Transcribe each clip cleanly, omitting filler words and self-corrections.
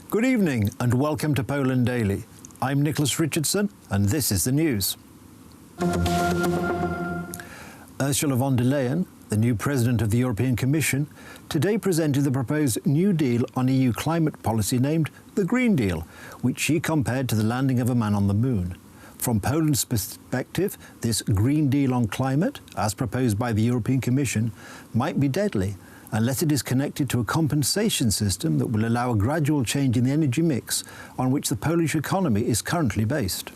Good evening and welcome to Poland Daily. I'm Nicholas Richardson and this is the news. Ursula von der Leyen, the new president of the European Commission, today presented the proposed New Deal on EU climate policy named the Green Deal, which she compared to the landing of a man on the moon. From Poland's perspective, this Green Deal on climate, as proposed by the European Commission, might be deadly unless it is connected to a compensation system that will allow a gradual change in the energy mix on which the Polish economy is currently based.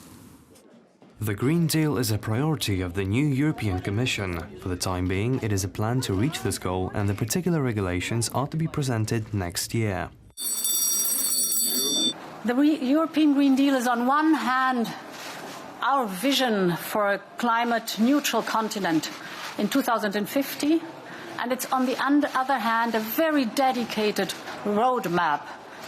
The Green Deal is a priority of the new European Commission. For the time being, it is a plan to reach this goal, and the particular regulations are to be presented next year. The European Green Deal is on one hand our vision for a climate-neutral continent in 2050, and it's on the other hand a very dedicated roadmap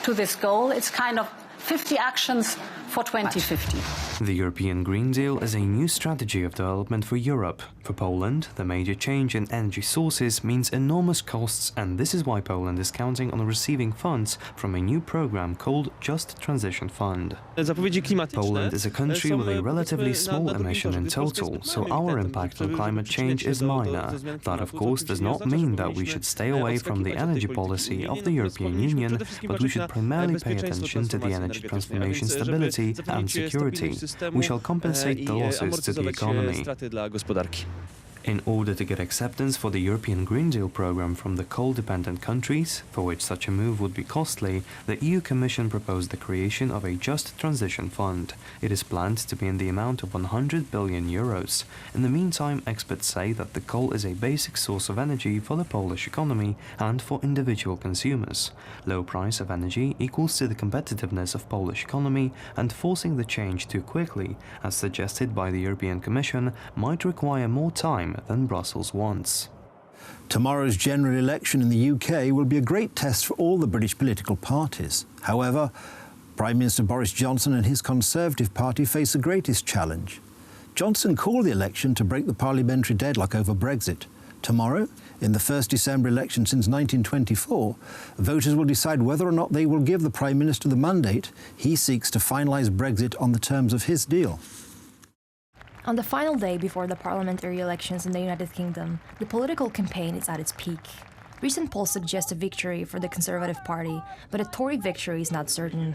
to this goal. It's kind of 50 actions for 2050. The European Green Deal is a new strategy of development for Europe. For Poland, the major change in energy sources means enormous costs, and this is why Poland is counting on receiving funds from a new program called Just Transition Fund. Poland is a country with a relatively small emission in total, so our impact on climate change is minor. That, of course, does not mean that we should stay away from the energy policy of the European Union, but we should primarily pay attention to the energy transformation stability and security. We shall compensate the losses to the economy. In order to get acceptance for the European Green Deal program from the coal-dependent countries, for which such a move would be costly, the EU Commission proposed the creation of a Just Transition Fund. It is planned to be in the amount of 100 billion euros. In the meantime, experts say that the coal is a basic source of energy for the Polish economy and for individual consumers. Low price of energy equals to the competitiveness of Polish economy, and forcing the change too quickly, as suggested by the European Commission, might require more time than Brussels wants. Tomorrow's general election in the UK will be a great test for all the British political parties. However, Prime Minister Boris Johnson and his Conservative Party face the greatest challenge. Johnson called the election to break the parliamentary deadlock over Brexit. Tomorrow, in the first December election since 1924, voters will decide whether or not they will give the Prime Minister the mandate he seeks to finalise Brexit on the terms of his deal. On the final day before the parliamentary elections in the United Kingdom, the political campaign is at its peak. Recent polls suggest a victory for the Conservative Party, but a Tory victory is not certain.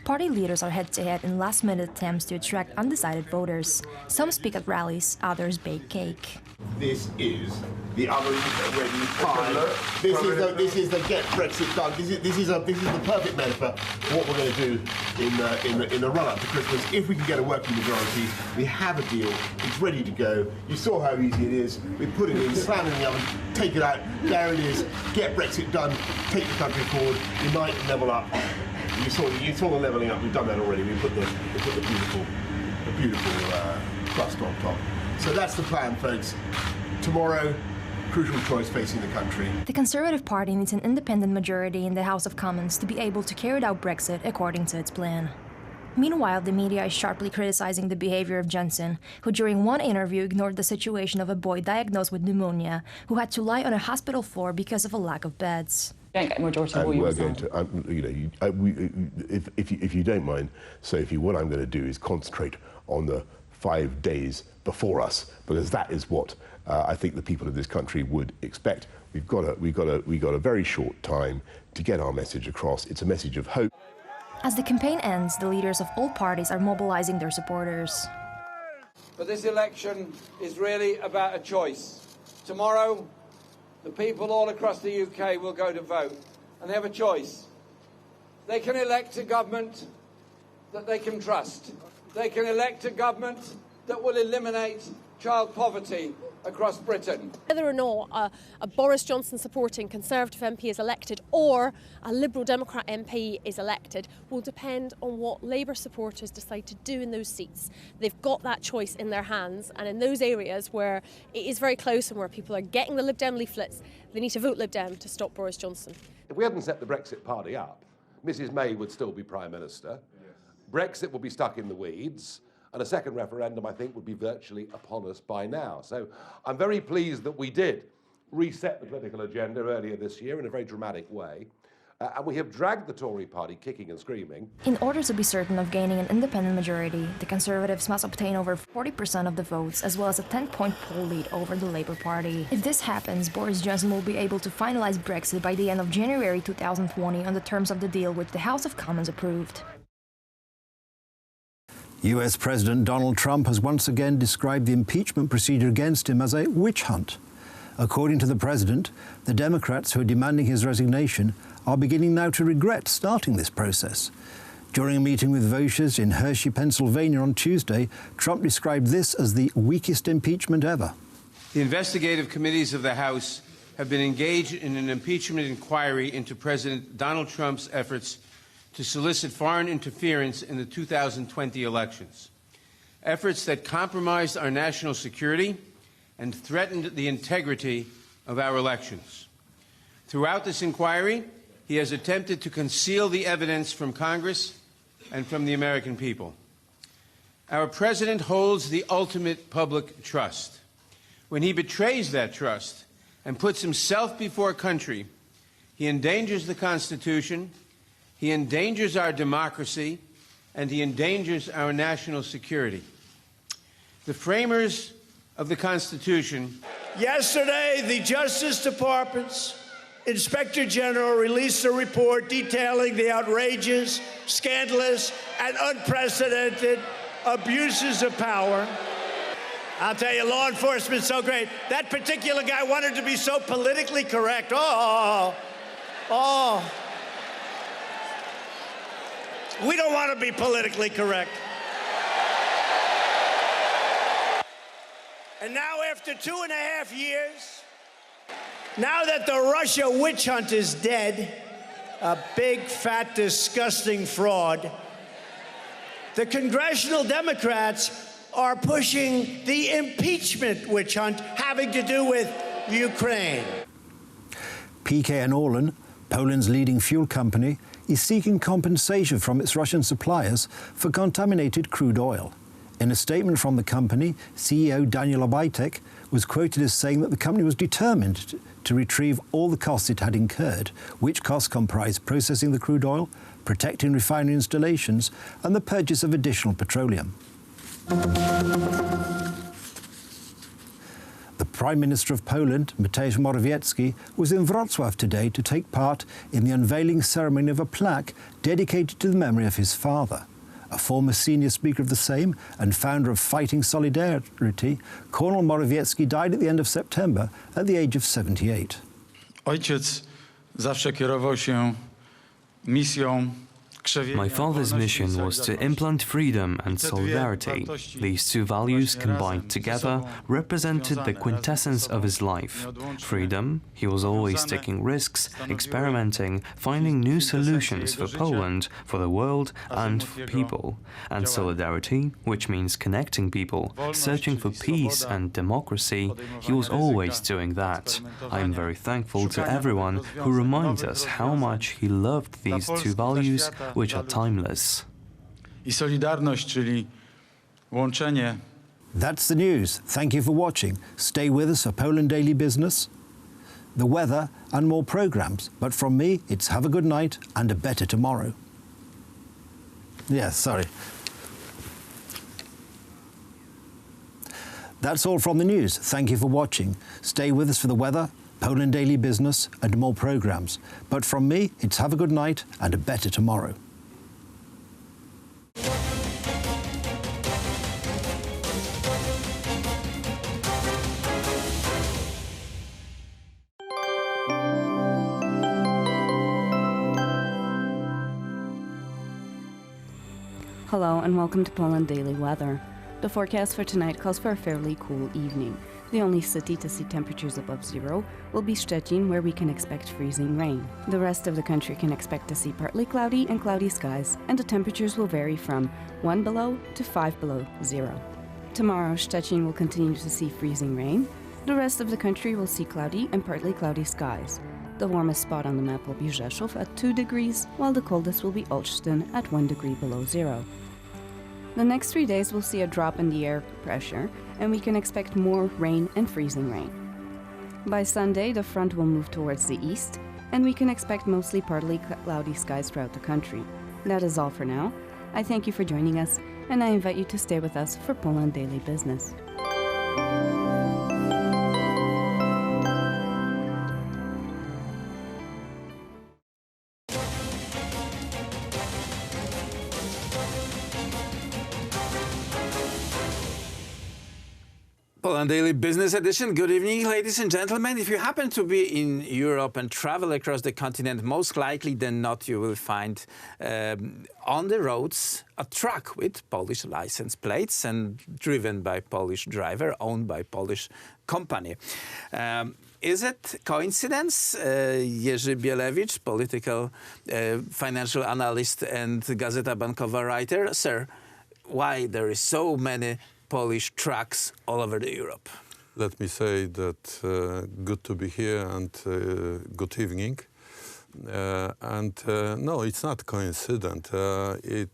Party leaders are head-to-head in last-minute attempts to attract undecided voters. Some speak at rallies, others bake cake. This is the oven-ready pie. This is the get Brexit done. This is the perfect metaphor for what we're going to do in the run-up to Christmas. If we can get a working majority, we have a deal. It's ready to go. You saw how easy it is. We put it in, slam it in the oven, take it out. There it is. Get Brexit done. Take the country forward. Unite and level up. You saw the levelling up. We've done that already. We put the beautiful crust on top. So that's the plan, folks. Tomorrow, crucial choice facing the country. The Conservative Party needs an independent majority in the House of Commons to be able to carry out Brexit according to its plan. Meanwhile, the media is sharply criticizing the behavior of Johnson, who during one interview ignored the situation of a boy diagnosed with pneumonia who had to lie on a hospital floor because of a lack of beds. Don't get a majority of all we're going to, if you don't mind, Sophie, what I'm going to do is concentrate on the 5 days before us, because that is what I think the people of this country would expect. We've got a very short time to get our message across. It's a message of hope. As the campaign ends, the leaders of all parties are mobilizing their supporters. But this election is really about a choice. Tomorrow, the people all across the UK will go to vote, and they have a choice. They can elect a government that they can trust. They can elect a government that will eliminate child poverty across Britain. Whether or not a Boris Johnson supporting Conservative MP is elected or a Liberal Democrat MP is elected will depend on what Labour supporters decide to do in those seats. They've got that choice in their hands, and in those areas where it is very close and where people are getting the Lib Dem leaflets, they need to vote Lib Dem to stop Boris Johnson. If we hadn't set the Brexit party up, Mrs May would still be Prime Minister. Brexit will be stuck in the weeds, and a second referendum, I think, would be virtually upon us by now. So I'm very pleased that we did reset the political agenda earlier this year in a very dramatic way. And we have dragged the Tory party kicking and screaming. In order to be certain of gaining an independent majority, the Conservatives must obtain over 40% of the votes, as well as a 10-point poll lead over the Labour Party. If this happens, Boris Johnson will be able to finalize Brexit by the end of January 2020 on the terms of the deal which the House of Commons approved. US President Donald Trump has once again described the impeachment procedure against him as a witch hunt. According to the president, the Democrats who are demanding his resignation are beginning now to regret starting this process. During a meeting with voters in Hershey, Pennsylvania on Tuesday, Trump described this as the weakest impeachment ever. The investigative committees of the House have been engaged in an impeachment inquiry into President Donald Trump's efforts to solicit foreign interference in the 2020 elections, efforts that compromised our national security and threatened the integrity of our elections. Throughout this inquiry, he has attempted to conceal the evidence from Congress and from the American people. Our president holds the ultimate public trust. When he betrays that trust and puts himself before country, he endangers the Constitution, he endangers our democracy, and he endangers our national security. The framers of the Constitution. Yesterday, the Justice Department's Inspector General released a report detailing the outrageous, scandalous, and unprecedented abuses of power. I'll tell you, law enforcement's so great. That particular guy wanted to be so politically correct. Oh. We don't want to be politically correct. And now, after 2.5 years, now that the Russia witch hunt is dead, a big, fat, disgusting fraud, the congressional Democrats are pushing the impeachment witch hunt having to do with Ukraine. PKN Orlen, Poland's leading fuel company, is seeking compensation from its Russian suppliers for contaminated crude oil. In a statement from the company, CEO Daniel Obajtek was quoted as saying that the company was determined to retrieve all the costs it had incurred, which costs comprise processing the crude oil, protecting refinery installations, and the purchase of additional petroleum. The Prime Minister of Poland, Mateusz Morawiecki, was in Wrocław today to take part in the unveiling ceremony of a plaque dedicated to the memory of his father. A former senior speaker of the Sejm and founder of Fighting Solidarity, Colonel Morawiecki died at the end of September at the age of 78. Ojciec zawsze kierował się misją. My father's mission was to implant freedom and solidarity. These two values combined together represented the quintessence of his life. Freedom, he was always taking risks, experimenting, finding new solutions for Poland, for the world and for people. And solidarity, which means connecting people, searching for peace and democracy, he was always doing that. I am very thankful to everyone who reminds us how much he loved these two values, which are timeless. I solidarność, czyli łączenie. That's the news. Thank you for watching. Stay with us for Poland Daily Business, the weather and more programs. But from me, it's have a good night and a better tomorrow. Sorry. That's all from the news. Thank you for watching. Stay with us for the weather, Poland Daily Business and more programs. But from me, it's have a good night and a better tomorrow. Hello and welcome to Poland Daily Weather. The forecast for tonight calls for a fairly cool evening. The only city to see temperatures above zero will be Szczecin, where we can expect freezing rain. The rest of the country can expect to see partly cloudy and cloudy skies, and the temperatures will vary from 1 below to 5 below zero. Tomorrow, Szczecin will continue to see freezing rain. The rest of the country will see cloudy and partly cloudy skies. The warmest spot on the map will be Rzeszów at 2 degrees, while the coldest will be Olsztyn at 1 degree below zero. The next 3 days will see a drop in the air pressure, and we can expect more rain and freezing rain. By Sunday, the front will move towards the east, and we can expect mostly partly cloudy skies throughout the country. That is all for now. I thank you for joining us, and I invite you to stay with us for Poland Daily Business. Poland Daily Business Edition. Good evening, ladies and gentlemen. If you happen to be in Europe and travel across the continent, most likely than not, you will find on the roads a truck with Polish license plates and driven by Polish driver, owned by Polish company. Is it coincidence? Jerzy Bielewicz, political financial analyst and Gazeta Bankowa writer. Sir, why there is so many Polish trucks all over Europe? Let me say that good to be here and good evening. No, it's not coincident. It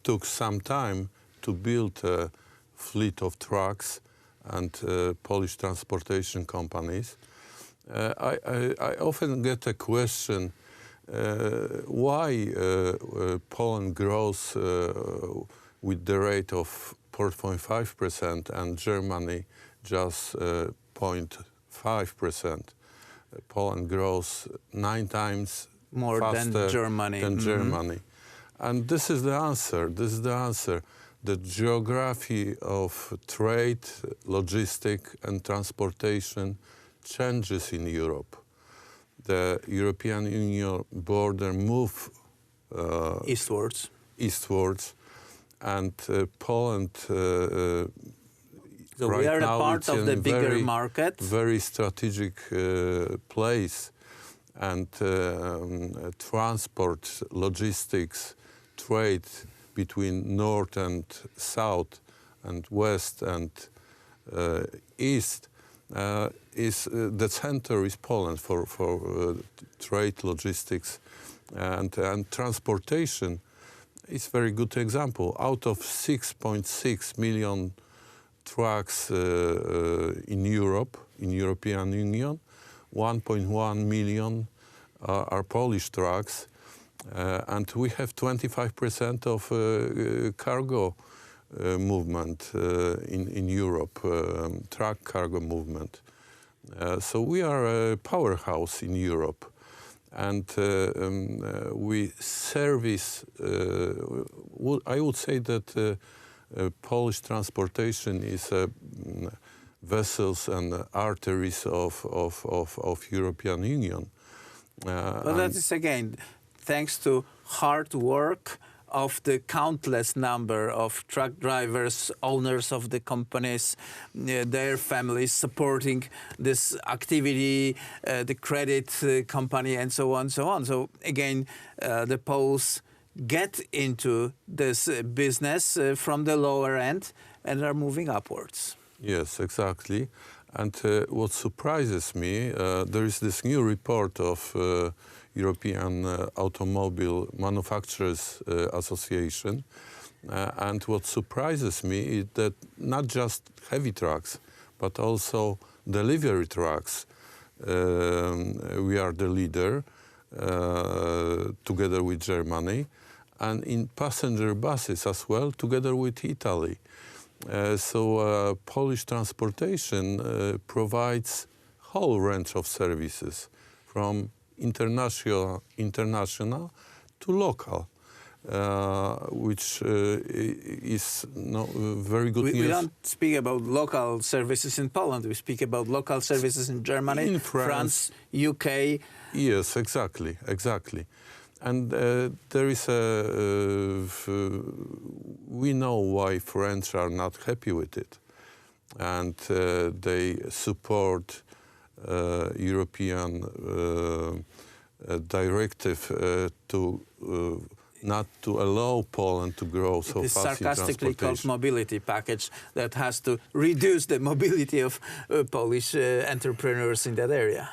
took some time to build a fleet of trucks and Polish transportation companies. I often get a question why Poland grows with the rate of 4.5% and Germany just 0.5%. Poland grows 9 times more faster than Germany. And this is the answer. The geography of trade, logistics and transportation changes in Europe. The European Union border move eastwards. And Poland so right we are now a part of the bigger market. Very strategic place, and transport, logistics, trade between north and south, and west and east is the center is Poland for trade, logistics, and transportation. It's a very good example. Out of 6.6 million trucks in Europe, in European Union, 1.1 million are Polish trucks, and we have 25% of cargo movement in Europe, truck cargo movement. So we are a powerhouse in Europe. And we service, I would say that Polish transportation is vessels and arteries of European Union. Well, that is again thanks to hard work of the countless number of truck drivers, owners of the companies, their families supporting this activity, the credit company, and so on, so on. So again, the Poles get into this business from the lower end and are moving upwards. Yes, exactly. And what surprises me, there is this new report of European Automobile Manufacturers Association. And what surprises me is that not just heavy trucks, but also delivery trucks. We are the leader together with Germany, and in passenger buses as well, together with Italy. So Polish transportation provides whole range of services from international to local, which is very good news. We don't speak about local services in Poland. We speak about local services in Germany, in France, UK. Yes, exactly. And there is we know why French are not happy with it. And they support European directive to not to allow Poland to grow so fast in transportation. It's sarcastically called mobility package that has to reduce the mobility of Polish entrepreneurs in that area.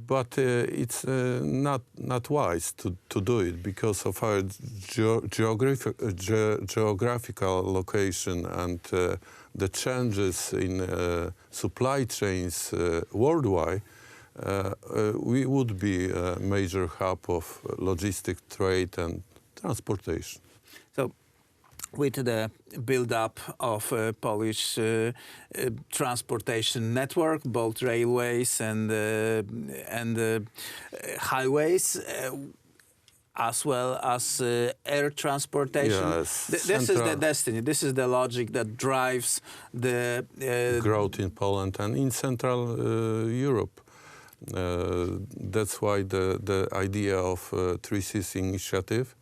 But it's not wise to do it because of our geographical location and the changes in supply chains worldwide. we would be a major hub of logistic trade and transportation. So, with the build-up of Polish transportation network, both railways and highways, as well as air transportation. Yes, This is the destiny. This is the logic that drives the growth in Poland and in Central Europe. That's why the idea of Three Seas initiative,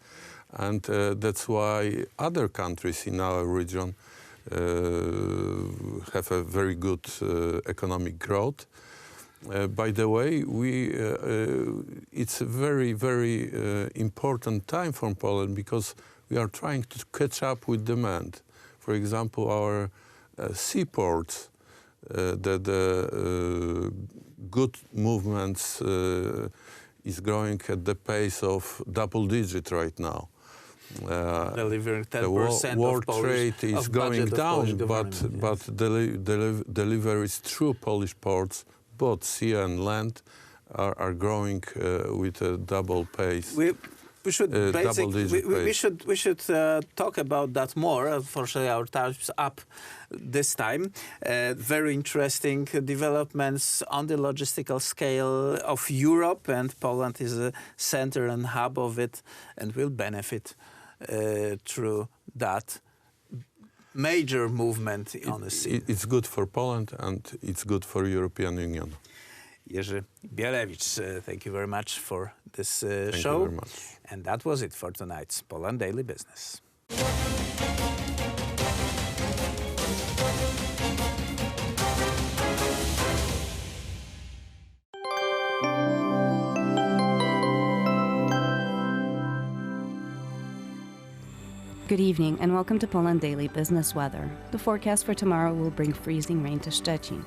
and that's why other countries in our region have a very good economic growth. By the way, it's a very, very important time for Poland because we are trying to catch up with demand. For example, our seaports, the good movements is growing at the pace of double digit right now. Delivering 10% the world trade is going down, but deliveries through Polish ports, both sea and land, are growing with a double pace. We should talk about that more. Unfortunately, our time's up this time. Very interesting developments on the logistical scale of Europe, and Poland is a center and hub of it, and will benefit through that major movement on the sea. It's good for Poland and it's good for European Union. Jerzy Bielewicz, thank you very much for this Thank show. you very much. And that was it for tonight's Poland Daily Business. Good evening and welcome to Poland Daily Business Weather. The forecast for tomorrow will bring freezing rain to Szczecin.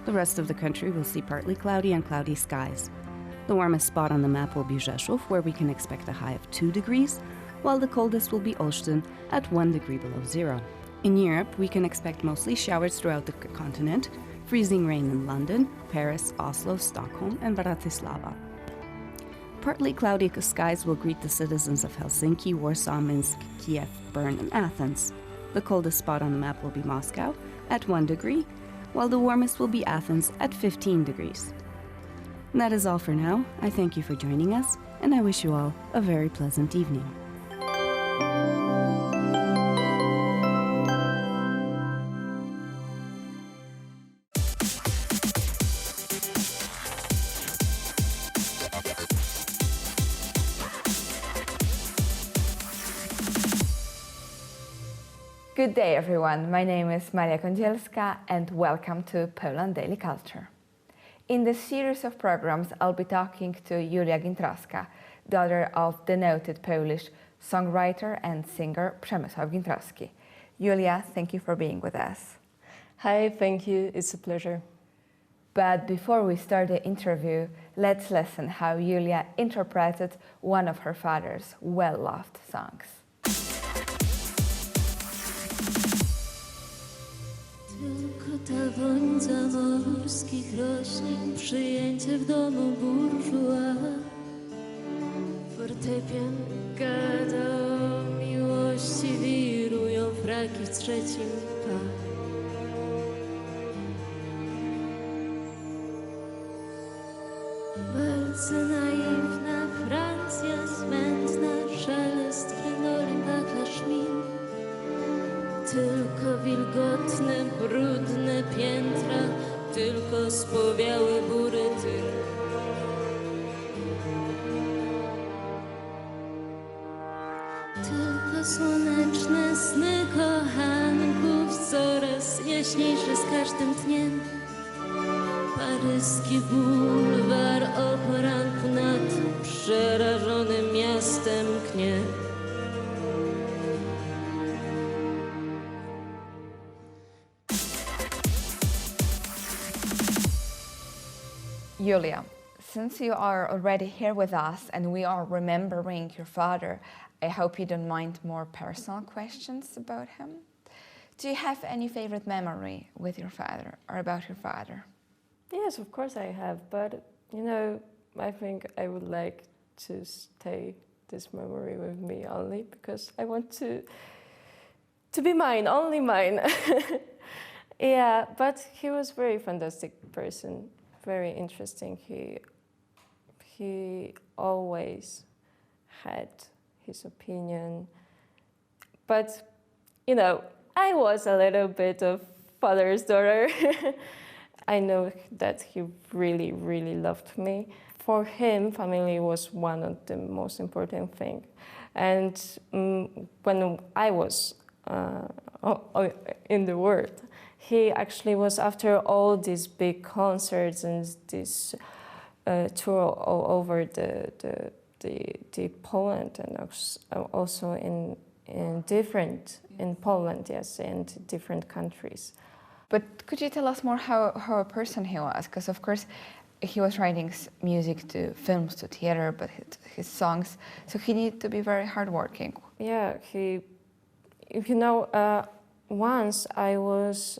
The rest of the country will see partly cloudy and cloudy skies. The warmest spot on the map will be Rzeszów, where we can expect a high of 2 degrees, while the coldest will be Olsztyn at 1 degree below zero. In Europe, we can expect mostly showers throughout the continent, freezing rain in London, Paris, Oslo, Stockholm, and Bratislava. Partly cloudy skies will greet the citizens of Helsinki, Warsaw, Minsk, Kiev, Bern, and Athens. The coldest spot on the map will be Moscow at 1 degree, while the warmest will be Athens at 15 degrees. And that is all for now. I thank you for joining us, and I wish you all a very pleasant evening. Good day, everyone. My name is Maria Kądzielska, and welcome to Poland Daily Culture. In this series of programs, I'll be talking to Julia Gintrowska, daughter of the noted Polish songwriter and singer Przemysław Gintrowski. Julia, thank you for being with us. Hi, thank you. It's a pleasure. But before we start the interview, let's listen how Julia interpreted one of her father's well-loved songs. Tylko ta woń zamorskich roślin, przyjęcie w domu burżua. Fortepian gada o miłości, wirują fraki w trzecim P. Bardzo naiwna Francja, smętna, szelest krinolim, wachlarz min. Tylko wilgotne, brudne piętra, tylko spowiały buryty. Tylko słoneczne sny kochanków, coraz jaśniejsze z każdym dniem. Paryski bulwar o poranku nad przerażonym miastem knie. Julia, since you are already here with us and we are remembering your father, I hope you don't mind more personal questions about him. Do you have any favorite memory with your father or about your father? Yes, of course I have, but you know, I think I would like to stay this memory with me only because I want to be mine, only mine. Yeah, but he was very fantastic person, very interesting. He always had his opinion, but you know, I was a little bit of father's daughter. I know that he really, really loved me. For him, family was one of the most important things. And when I was in the world, he actually was, after all these big concerts and this tour all over the Poland and also in Poland, yes, and different countries. But could you tell us more how a person he was? Because of course he was writing music to films, to theater, but his songs, so he needed to be very hardworking. Yeah, you know, once I was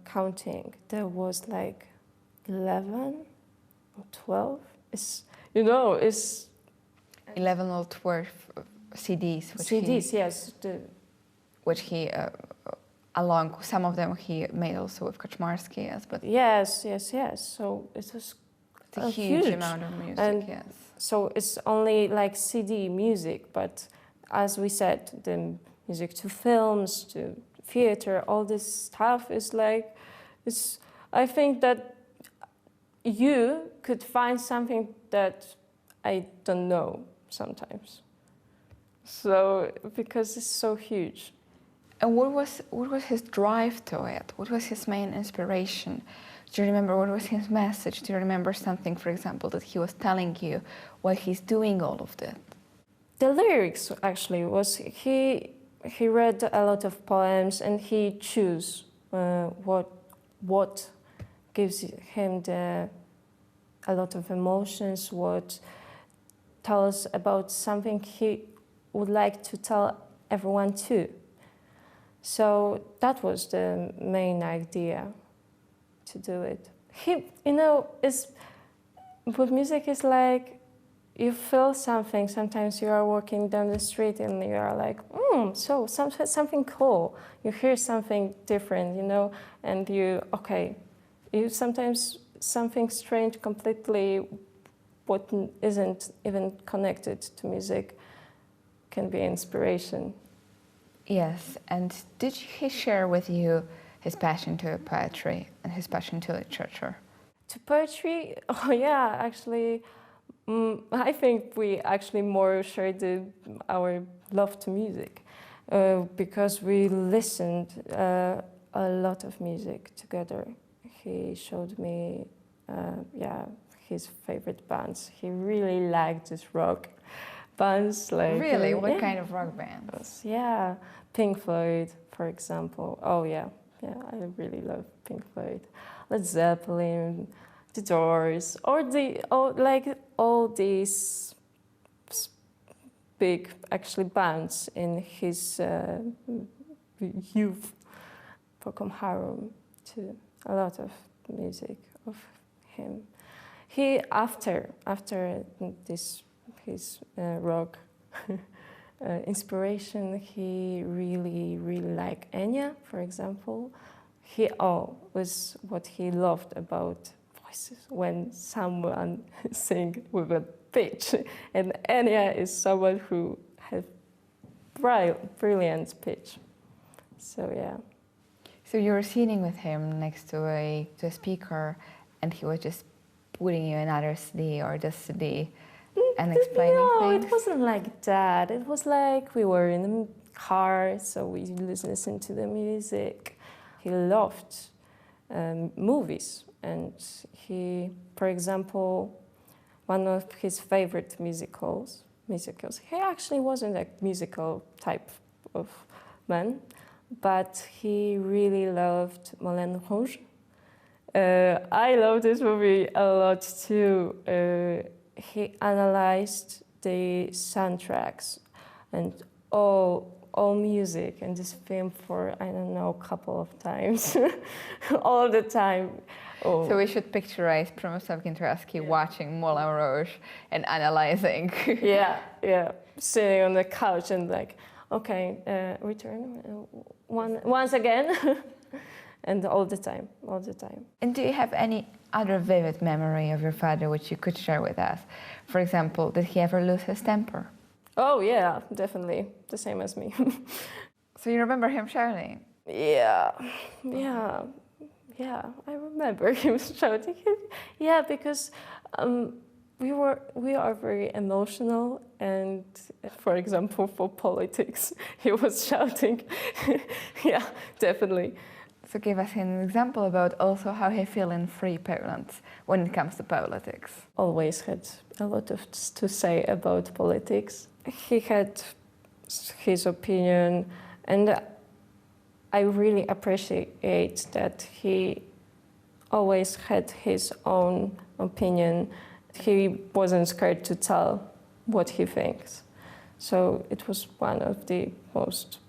counting, there was like 11 or 12. It's 11 or 12 CDs. Yes. Which he, along some of them, he made also with Kaczmarski. Yes, but yes. So it was a huge amount of music. And yes. So it's only like CD music, but as we said, the music to films, to theater, all this stuff is like, I think that you could find something that I don't know sometimes. So, because it's so huge. And what was his drive to it? What was his main inspiration? Do you remember what was his message? Do you remember something, for example, that he was telling you while he's doing all of that? The lyrics actually was he read a lot of poems and he chose what gives him a lot of emotions, what tells about something he would like to tell everyone too. So that was the main idea to do it. With music is like you feel something. Sometimes you are walking down the street and you are like, something cool. You hear something different, and you sometimes something strange completely what isn't even connected to music can be inspiration. Yes, and did he share with you his passion to poetry and his passion to literature? To poetry? Oh yeah, actually, I think we actually more shared our love to music because we listened a lot of music together. He showed me, his favorite bands. He really liked this rock bands. Really? What kind of rock bands? Yeah, Pink Floyd, for example. Oh yeah, I really love Pink Floyd. Led Zeppelin, The Doors, or all these big actually bands in his youth. Procol Harum too. A lot of music of him. He after this his rock inspiration, he really liked Enya, for example. Was what he loved about voices when someone sing with a pitch, and Enya is someone who has brilliant pitch. So yeah. So you were sitting with him next to a speaker, and he was just putting you another CD or just CD and explaining things? No, it wasn't like that. It was like we were in the car, so we listened to the music. He loved movies, and for example, one of his favorite musicals, he actually wasn't a musical type of man, but he really loved Moulin Rouge. I love this movie a lot too. He analyzed the soundtracks and all music in this film for, I don't know, a couple of times. All the time. So we should picturize Przemysław Gintrowski watching Moulin Rouge and analyzing. yeah, sitting on the couch and like, okay, return once again, and all the time. And do you have any other vivid memory of your father which you could share with us? For example, did he ever lose his temper? Oh yeah, definitely, the same as me. So you remember him shouting? Yeah, I remember him shouting. Yeah, because we are very emotional, and for example, for politics, he was shouting. Yeah, definitely. So give us an example about also how he feels in Free Poland when it comes to politics. Always had a lot to say about politics. He had his opinion, and I really appreciate that he always had his own opinion. He wasn't scared to tell what he thinks. So it was one of the most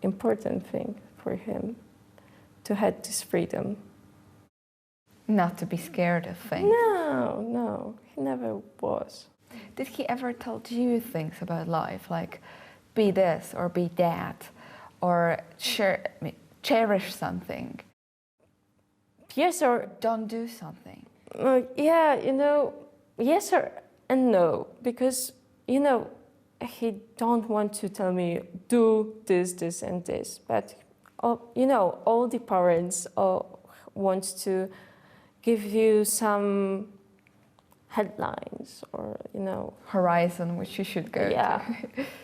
important thing for him to have this freedom. Not to be scared of things. No, he never was. Did he ever tell you things about life, like be this or be that, or cherish something? Yes, or don't do something. Yes or and no, because he don't want to tell me do this and this, but all the parents want to give you some headlines or horizon which you should go to.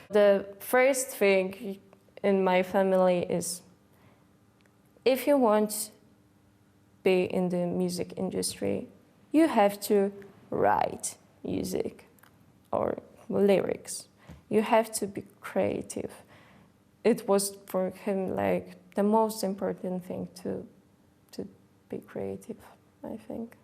The first thing in my family is, if you want to be in the music industry, you have to write music or lyrics. You have to be creative. It was for him the most important thing to be creative, I think.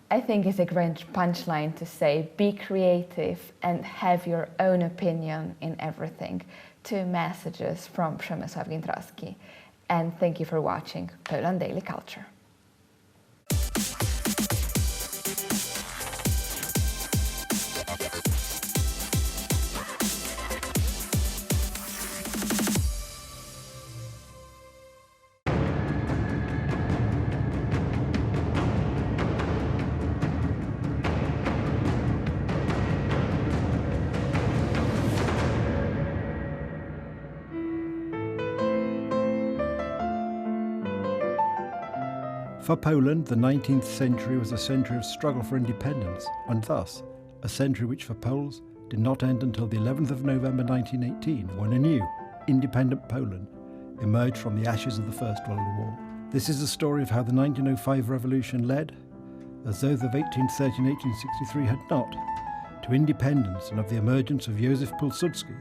I think it's a great punchline to say, be creative and have your own opinion in everything. 2 messages from Przemysław Gintrowski. And thank you for watching Poland Daily Culture. For Poland, the 19th century was a century of struggle for independence, and thus a century which for Poles did not end until the 11th of November 1918, when a new, independent Poland emerged from the ashes of the First World War. This is the story of how the 1905 revolution led, as those of 1830 and 1863 had not, to independence and of the emergence of Józef Pilsudski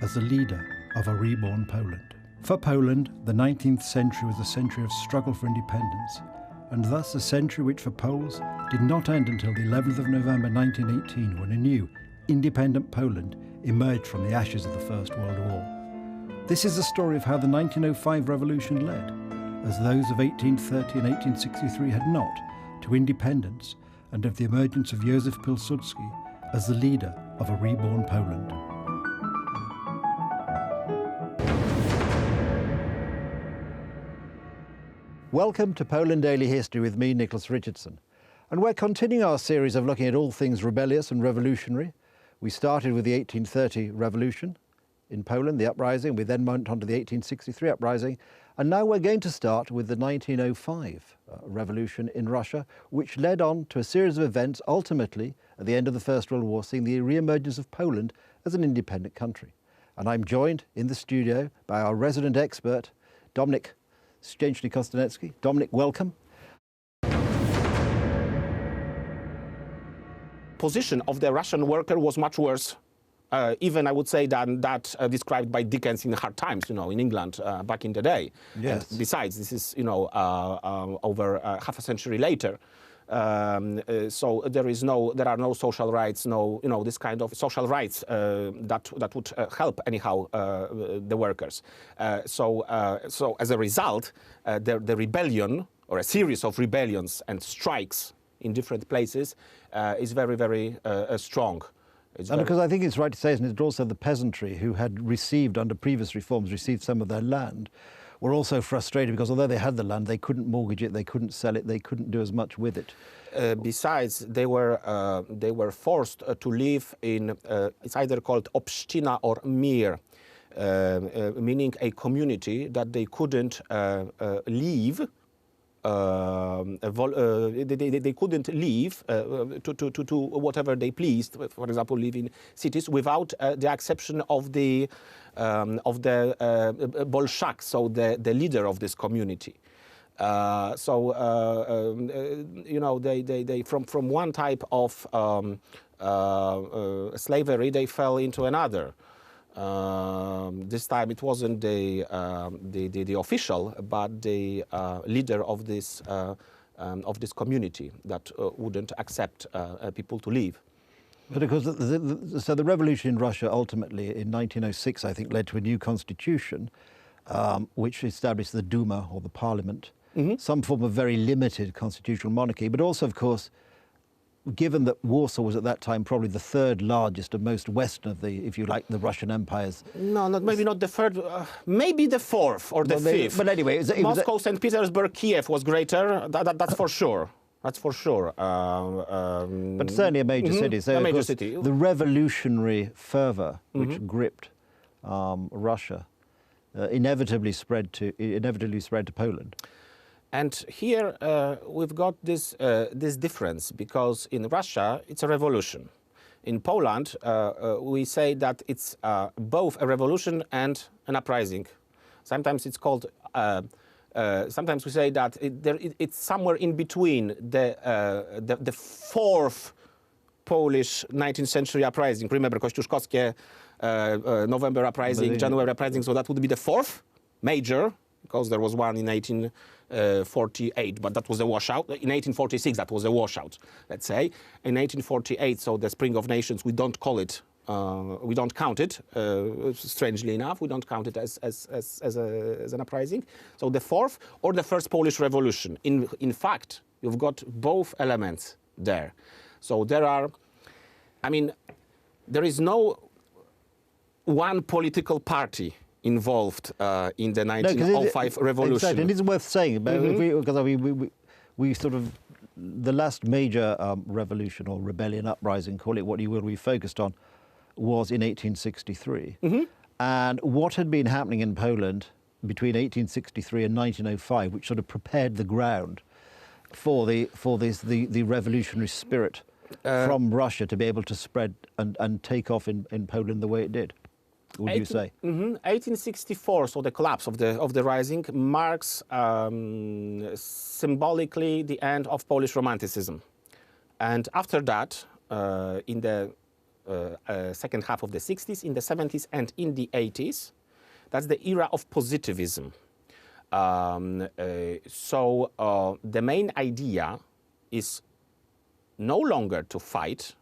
as the leader of a reborn Poland. For Poland, the 19th century was a century of struggle for independence, and thus a century which for Poles did not end until the 11th of November 1918, when a new, independent Poland emerged from the ashes of the First World War. This is the story of how the 1905 revolution led, as those of 1830 and 1863 had not, to independence, and of the emergence of Józef Pilsudski as the leader of a reborn Poland. Welcome to Poland Daily History with me, Nicholas Richardson. And we're continuing our series of looking at all things rebellious and revolutionary. We started with the 1830 revolution in Poland, the uprising. We then went on to the 1863 uprising. And now we're going to start with the 1905 revolution in Russia, which led on to a series of events, ultimately, at the end of the First World War, seeing the re-emergence of Poland as an independent country. And I'm joined in the studio by our resident expert, Dominik Szczęsny-Kostanecki. Dominik, welcome. Position of the Russian worker was much worse, even I would say, than that described by Dickens in Hard Times, in England back in the day. Yes. Besides, this is, over half a century later. So there are no social rights, this kind of social rights that would help anyhow the workers. So as a result, the rebellion or a series of rebellions and strikes in different places is very, very strong. Because I think it's right to say, isn't it, also the peasantry who had received, under previous reforms, received some of their land, were also frustrated because although they had the land, they couldn't mortgage it, they couldn't sell it, they couldn't do as much with it. Besides, they were forced to live in, it's either called obsztyna or mir, meaning a community that they couldn't leave. They couldn't leave to whatever they pleased. For example, live in cities without the exception of the Bolshak, so the leader of this community. You know, they from one type of slavery they fell into another. This time it wasn't the official, but the leader of this community that wouldn't accept people to leave. But of course, so the revolution in Russia ultimately in 1906, I think, led to a new constitution, which established the Duma, or the parliament, some form of very limited constitutional monarchy, but also, of course, given that Warsaw was at that time probably the third largest and most western of the, if you like, the Russian empires. No, maybe not the third, maybe the fourth or the fifth. But anyway, Moscow, St. Petersburg, Kiev was greater. That's for sure. That's for sure. But certainly a major city. So a major city. The revolutionary fervour which gripped Russia inevitably spread to Poland. And here we've got this difference, because in Russia it's a revolution. In Poland we say that it's both a revolution and an uprising. Sometimes it's called. Sometimes we say that it's somewhere in between the fourth Polish 19th century uprising. Remember Kościuszkowskie, November uprising, January uprising. So that would be the fourth major, because there was one in 1848, but that was a washout. In 1846, that was a washout, let's say. In 1848, so the Spring of Nations, we don't call it, we don't count it, strangely enough, we don't count it as an uprising. So the fourth or the first Polish Revolution. In fact, you've got both elements there. So there are, I mean, there is no one political party involved in the 1905 revolution. Exactly, and it's worth saying, because we sort of, the last major revolution or rebellion, uprising, call it what you will, we focused on, was in 1863. And what had been happening in Poland between 1863 and 1905, which sort of prepared the ground for the revolutionary spirit from Russia to be able to spread and take off in Poland the way it did, would you say? 1864, so the collapse of the Rising, marks symbolically the end of Polish Romanticism. And after that, in the second half of the 60s, in the 70s and in the 80s, that's the era of positivism. So the main idea is no longer to fight,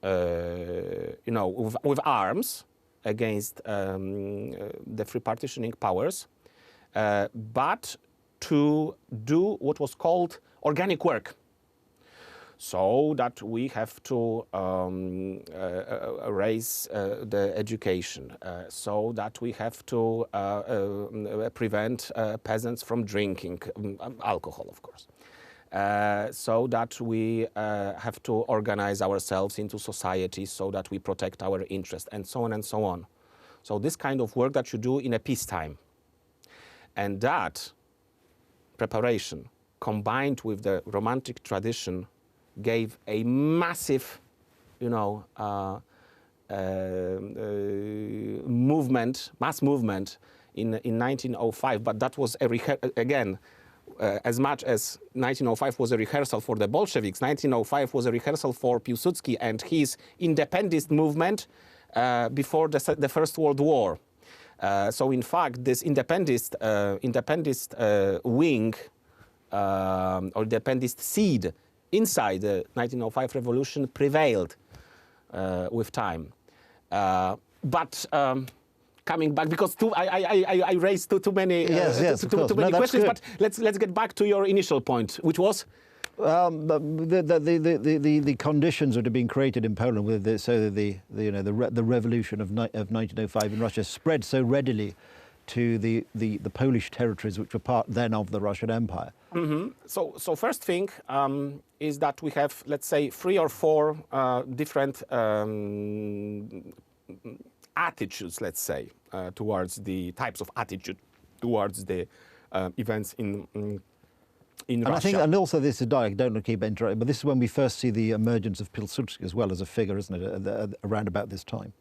you know, with arms against the free partitioning powers, but to do what was called organic work. So that we have to raise the education, so that we have to prevent peasants from drinking alcohol, of course. So that we have to organize ourselves into societies so that we protect our interests, and so on and so on. So this kind of work that you do in a peacetime. And that preparation, combined with the Romantic tradition, gave a massive, you know, movement, mass movement in 1905. But that was again, as much as 1905 was a rehearsal for the Bolsheviks, 1905 was a rehearsal for Piłsudski and his independentist movement before the First World War. So in fact, this independentist wing or independentist seed inside the 1905 revolution prevailed with time. But coming back because I raised too many too many questions. But let's get back to your initial point, which was. The conditions that have been created in Poland with the revolution of 1905 in Russia spread so readily to the Polish territories, which were part then of the Russian Empire. Mm-hmm. So first thing is that we have, let's say, 3 or 4 different attitudes, let's say, towards the types of attitude towards the events in Russia. I think, and also this is, I don't want to keep interrupting, but this is when we first see the emergence of Pilsudski as well as a figure, isn't it, around about this time?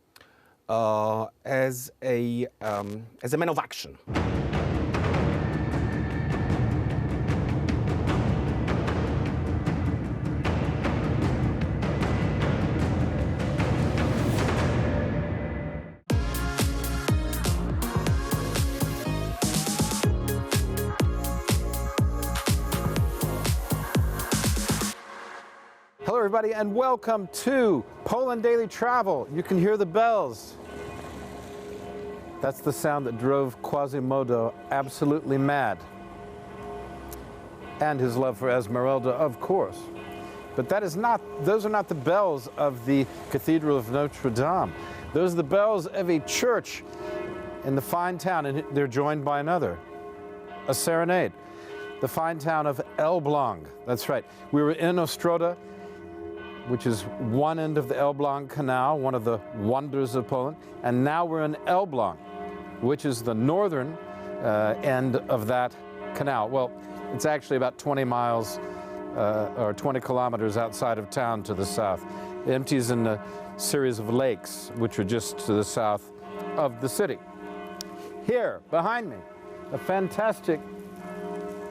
As a man of action. Hello everybody and welcome to Poland Daily Travel. You can hear the bells. That's the sound that drove Quasimodo absolutely mad. And his love for Esmeralda, of course. But those are not the bells of the Cathedral of Notre Dame. Those are the bells of a church in the fine town, and they're joined by another, a serenade. The fine town of Elbląg. That's right. We were in Ostroda, which is one end of the Elbląg Canal, one of the wonders of Poland. And now we're in Elbląg, which is the northern end of that canal. Well, it's actually about 20 miles or 20 kilometers outside of town to the south. It empties in a series of lakes, which are just to the south of the city. Here, behind me, a fantastic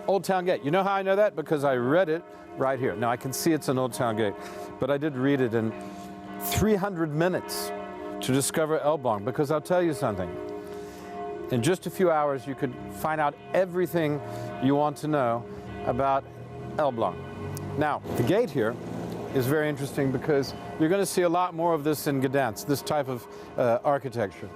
Old Town Gate. You know how I know that? Because I read it right here. Now, I can see it's an Old Town Gate, but I did read it in 300 minutes to discover Elbląg, because I'll tell you something. In just a few hours, you could find out everything you want to know about Elbląg. Now, the gate here is very interesting because you're going to see a lot more of this in Gdansk, this type of architecture.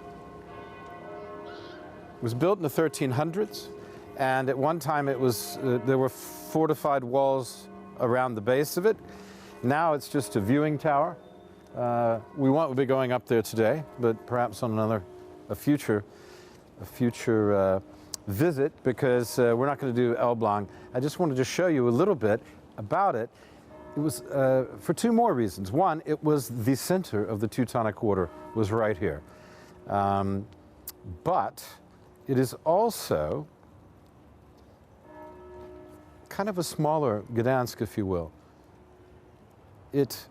It was built in the 1300s, and at one time it was there were fortified walls around the base of it. Now it's just a viewing tower. We won't be going up there today, but perhaps on a future visit, because we're not going to do Elbląg. I just wanted to show you a little bit about it. It was for 2 more reasons. One, it was the center of the Teutonic Order, was right here. But it is also kind of a smaller Gdansk, if you will. It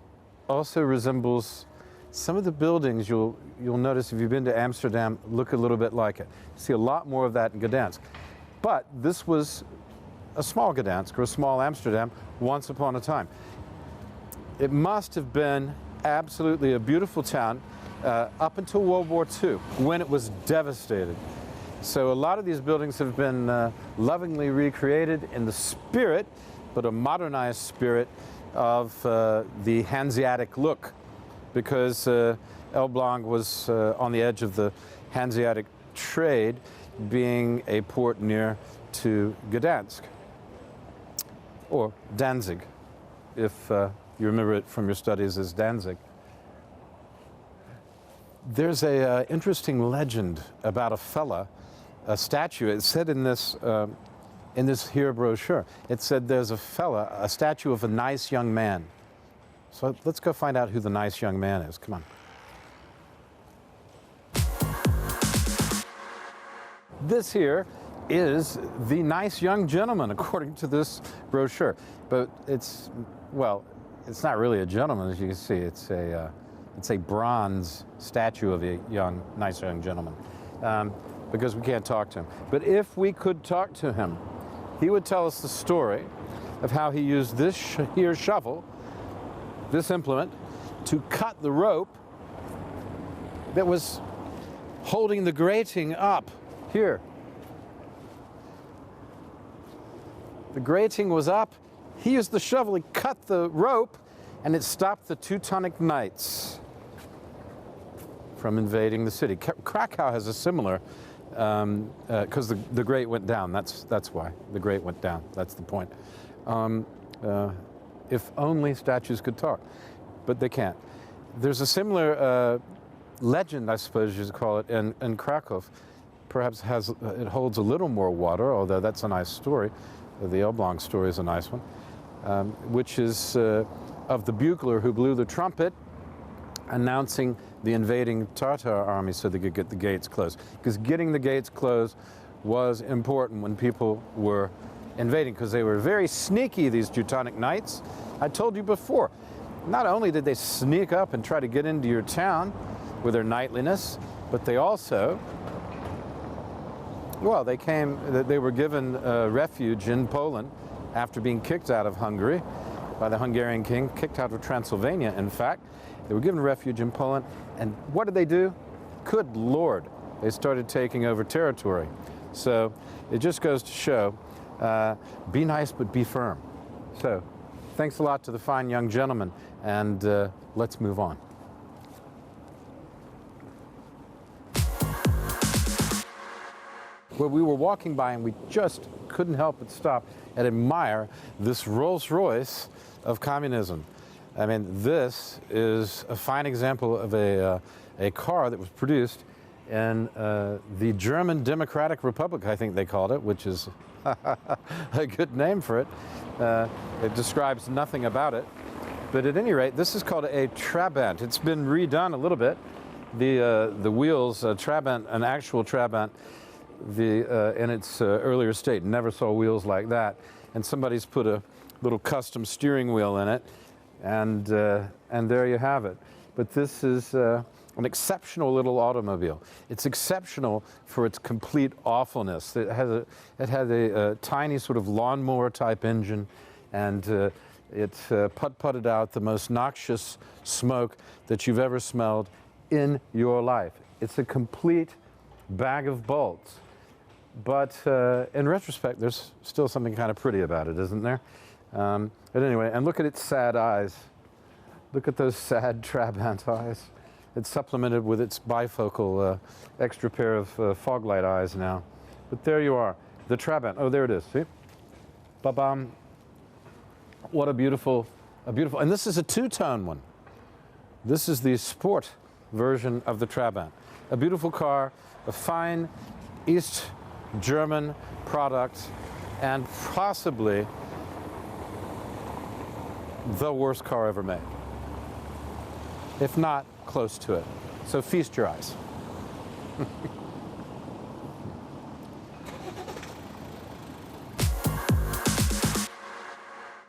also resembles some of the buildings you'll notice if you've been to Amsterdam look a little bit like it. You see a lot more of that in Gdansk. But this was a small Gdansk or a small Amsterdam once upon a time. It must have been absolutely a beautiful town up until World War II, when it was devastated. So a lot of these buildings have been lovingly recreated in the spirit, but a modernized spirit, of the Hanseatic look, because Elbląg was on the edge of the Hanseatic trade, being a port near to Gdansk, or Danzig, if you remember it from your studies as Danzig. There's a interesting legend about a fella, a statue. It said in this here brochure, it said there's a fella, a statue of a nice young man. So let's go find out who the nice young man is. Come on. This here is the nice young gentleman, according to this brochure. But it's not really a gentleman, as you can see. It's a bronze statue of a nice young gentleman, because we can't talk to him. But if we could talk to him, he would tell us the story of how he used this here shovel, this implement, to cut the rope that was holding the grating up here. The grating was up. He used the shovel, he cut the rope, and it stopped the Teutonic Knights from invading the city. Krakow has a similar, because the grate went down. That's why the grate went down. That's the point. If only statues could talk, but they can't. There's a similar legend, I suppose you'd call it, in Krakow. Perhaps it holds a little more water, although that's a nice story. The Elbląg story is a nice one, which is of the bugler who blew the trumpet announcing the invading Tatar army so they could get the gates closed. Because getting the gates closed was important when people were invading, because they were very sneaky, these Teutonic Knights. I told you before, not only did they sneak up and try to get into your town with their knightliness, but they also, well, they were given refuge in Poland after being kicked out of Hungary by the Hungarian king, kicked out of Transylvania, in fact. They were given refuge in Poland, and what did they do? Good Lord, they started taking over territory. So it just goes to show, be nice but be firm. So thanks a lot to the fine young gentleman, and let's move on. Well, we were walking by and we just couldn't help but stop and admire this Rolls-Royce of communism. I mean, this is a fine example of a car that was produced in the German Democratic Republic, I think they called it, which is a good name for it. It describes nothing about it. But at any rate, this is called a Trabant. It's been redone a little bit. The wheels, Trabant, an actual Trabant, in its earlier state, never saw wheels like that. And somebody's put a little custom steering wheel in it, and there you have it. But this is an exceptional little automobile. It's exceptional for its complete awfulness. It had a tiny sort of lawnmower type engine, and it put-putted out the most noxious smoke that you've ever smelled in your life. It's a complete bag of bolts. But in retrospect, there's still something kind of pretty about it, isn't there? But anyway, and look at its sad eyes. Look at those sad Trabant eyes. It's supplemented with its bifocal extra pair of fog light eyes now. But there you are, the Trabant. Oh, there it is, see? Ba-bam. What a beautiful, and this is a two-tone one. This is the sport version of the Trabant. A beautiful car, a fine East German product, and possibly the worst car ever made, if not close to it. So feast your eyes.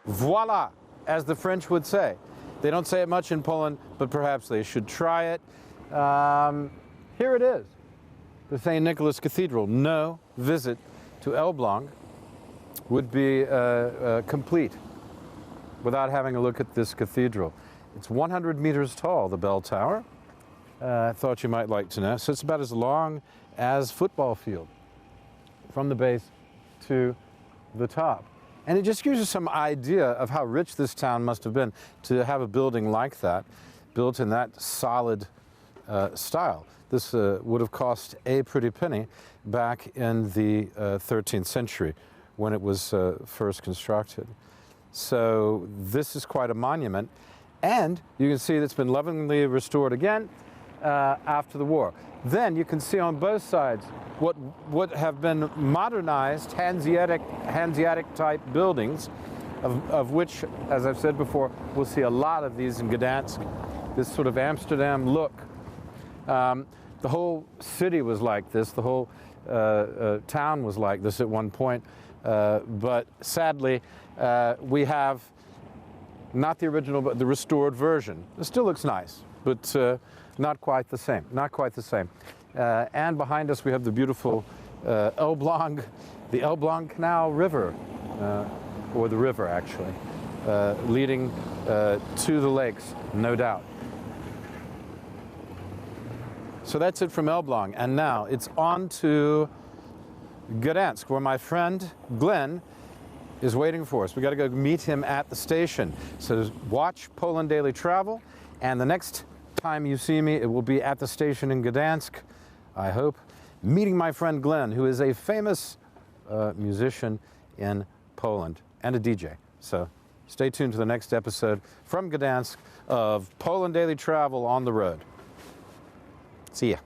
Voila, as the French would say. They don't say it much in Poland, but perhaps they should try it. Here it is, the St. Nicholas Cathedral. No visit to Elbląg would be complete without having a look at this cathedral. It's 100 meters tall, the bell tower. I thought you might like to know. So it's about as long as football field from the base to the top. And it just gives you some idea of how rich this town must have been to have a building like that, built in that solid style. This would have cost a pretty penny back in the 13th century when it was first constructed. So this is quite a monument. And you can see it's been lovingly restored again after the war. Then you can see on both sides what would have been modernized Hanseatic type buildings, of which, as I've said before, we'll see a lot of these in Gdansk, this sort of Amsterdam look. The whole city was like this, the whole town was like this at one point, but sadly we have not the original, but the restored version. It still looks nice, but not quite the same, not quite the same. And behind us we have the beautiful Elbląg, the Elbląg Canal River, or the river actually, leading to the lakes, no doubt. So that's it from Elbląg, and now it's on to Gdansk, where my friend Glenn is waiting for us. We got to go meet him at the station. So watch Poland Daily Travel, and the next time you see me, it will be at the station in Gdansk, I hope, meeting my friend Glenn, who is a famous musician in Poland and a DJ. So stay tuned to the next episode from Gdansk of Poland Daily Travel on the Road. See ya.